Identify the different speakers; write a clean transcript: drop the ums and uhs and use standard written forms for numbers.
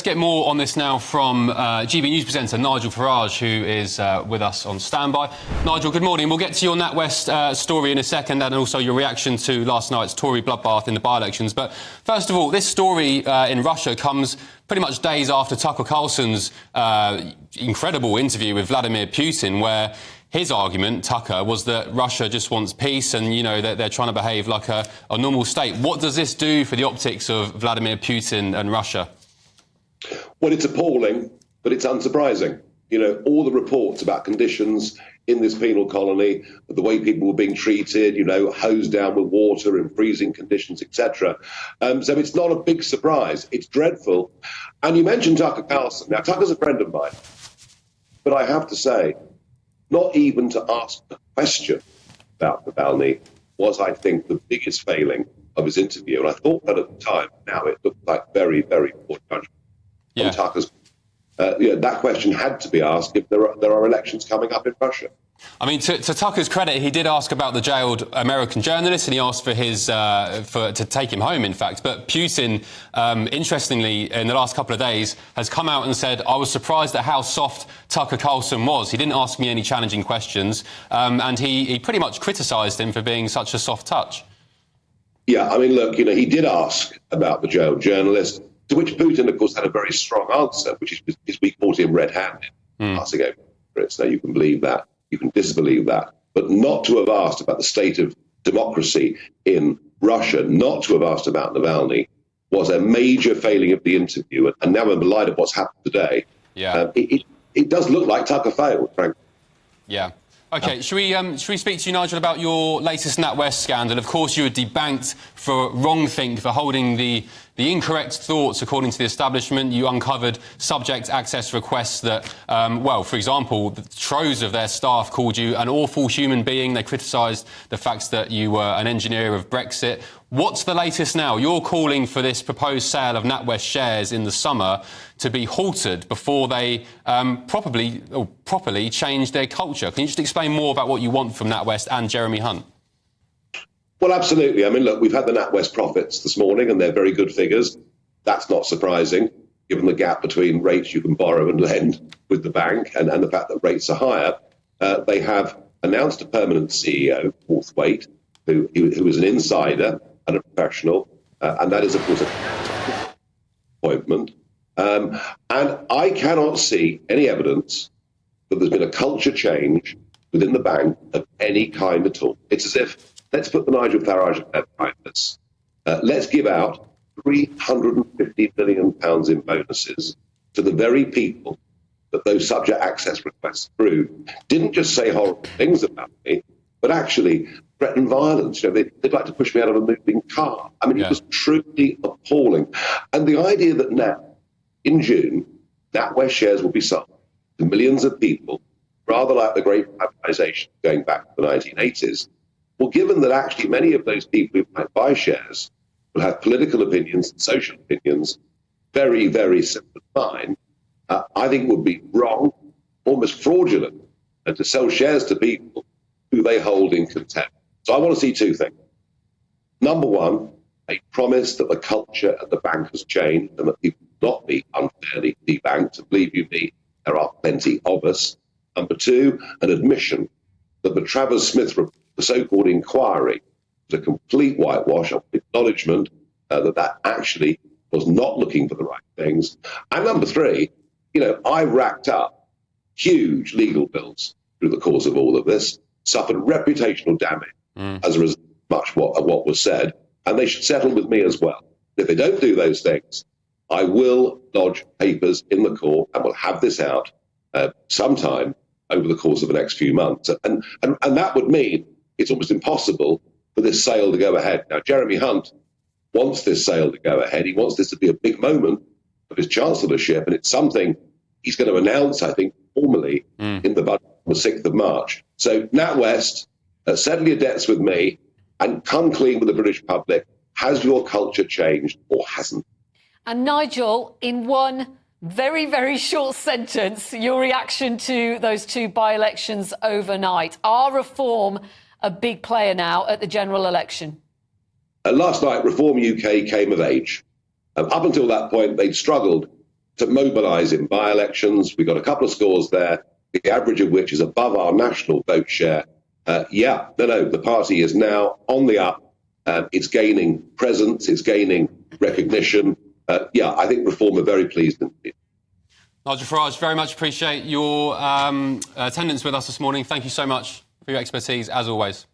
Speaker 1: get more on this now from GBNews presenter Nigel Farage, who is with us on standby. Nigel, good morning. We'll get to your NatWest story in a second, and also your reaction to last night's Tory bloodbath in the by-elections. But first of all, this story in Russia comes pretty much days after Tucker Carlson's incredible interview with Vladimir Putin, where his argument, Tucker, was that Russia just wants peace and, you know, they're trying to behave like a normal state. What does this do for the optics of Vladimir Putin and Russia?
Speaker 2: Well, it's appalling, but it's unsurprising. You know, all the reports about conditions in this penal colony, the way people were being treated, you know, hosed down with water in freezing conditions, etc. So it's not a big surprise. It's dreadful. And you mentioned Tucker Carlson. Now, Tucker's a friend of mine, but I have to say, not even to ask a question about Navalny was, I think, the biggest failing of his interview. And I thought that at the time. Now it looked like very, very poor judgment.
Speaker 1: Yeah.
Speaker 2: Tucker's, that question had to be asked if there are elections coming up in Russia.
Speaker 1: I mean, to Tucker's credit, he did ask about the jailed American journalist, and he asked for his to take him home, in fact. But Putin, interestingly, in the last couple of days, has come out and said, I was surprised at how soft Tucker Carlson was. He didn't ask me any challenging questions, and he pretty much criticised him for being such a soft touch.
Speaker 2: Yeah, I mean, look, you know, he did ask about the jailed journalist, to which Putin, of course, had a very strong answer, which is we caught him red-handed. Passing over it. Now, you can believe that. You can disbelieve that. But not to have asked about the state of democracy in Russia, not to have asked about Navalny, was a major failing of the interview. And now, in the light of what's happened today, it does look like Tucker failed, frankly.
Speaker 1: Yeah. OK, should we speak to you, Nigel, about your latest NatWest scandal? Of course, you were debanked for wrongthink, for holding the incorrect thoughts, according to the establishment. You uncovered subject access requests that, for example, the troves of their staff called you an awful human being. They criticised the fact that you were an engineer of Brexit. What's the latest now? You're calling for this proposed sale of NatWest shares in the summer to be halted before they properly change their culture. Can you just explain more about what you want from NatWest and Jeremy Hunt?
Speaker 2: Well, absolutely. I mean, look, we've had the NatWest profits this morning, and they're very good figures. That's not surprising, given the gap between rates you can borrow and lend with the bank and the fact that rates are higher. They have announced a permanent CEO, Forthwaite, who is an insider and a professional, and that is, of course, an appointment. And I cannot see any evidence that there's been a culture change within the bank of any kind at all. It's as if, let's put the Nigel Farage behind this. Let's give out £350 million in bonuses to the very people that those subject access requests through didn't just say horrible things about me, but actually threaten violence. You know, they'd like to push me out of a moving car. I mean, It was truly appalling. And the idea that now, in June, NatWest shares will be sold to millions of people, rather like the great privatisation going back to the 1980s, well, given that actually many of those people who might buy shares will have political opinions and social opinions very, very similar to mine, I think would be wrong, almost fraudulent, and to sell shares to people who they hold in contempt. So I want to see two things. Number one, a promise that the culture at the bank has changed and that people will not be unfairly debanked. And believe you me, there are plenty of us. Number two, an admission that the Travers Smith report, the so-called inquiry, was a complete whitewash of acknowledgement that actually was not looking for the right things. And number three, you know, I racked up huge legal bills through the course of all of this, suffered reputational damage as a result of much of what was said, and they should settle with me as well. If they don't do those things, I will lodge papers in the court and will have this out sometime over the course of the next few months. And that would mean it's almost impossible for this sale to go ahead. Now, Jeremy Hunt wants this sale to go ahead. He wants this to be a big moment of his chancellorship, and it's something he's going to announce, I think, formally in the budget on the 6th of March. So, NatWest, settle your debts with me and come clean with the British public. Has your culture changed or hasn't?
Speaker 3: And Nigel, in one very, very short sentence, your reaction to those two by-elections overnight. Are Reform a big player now at the general election?
Speaker 2: Last night, Reform UK came of age. Up until that point, they'd struggled to mobilise in by-elections. We got a couple of scores there, the average of which is above our national vote share. The party is now on the up. It's gaining presence, it's gaining recognition. I think Reform are very pleased indeed.
Speaker 1: Nigel Farage, very much appreciate your attendance with us this morning. Thank you so much for your expertise, as always.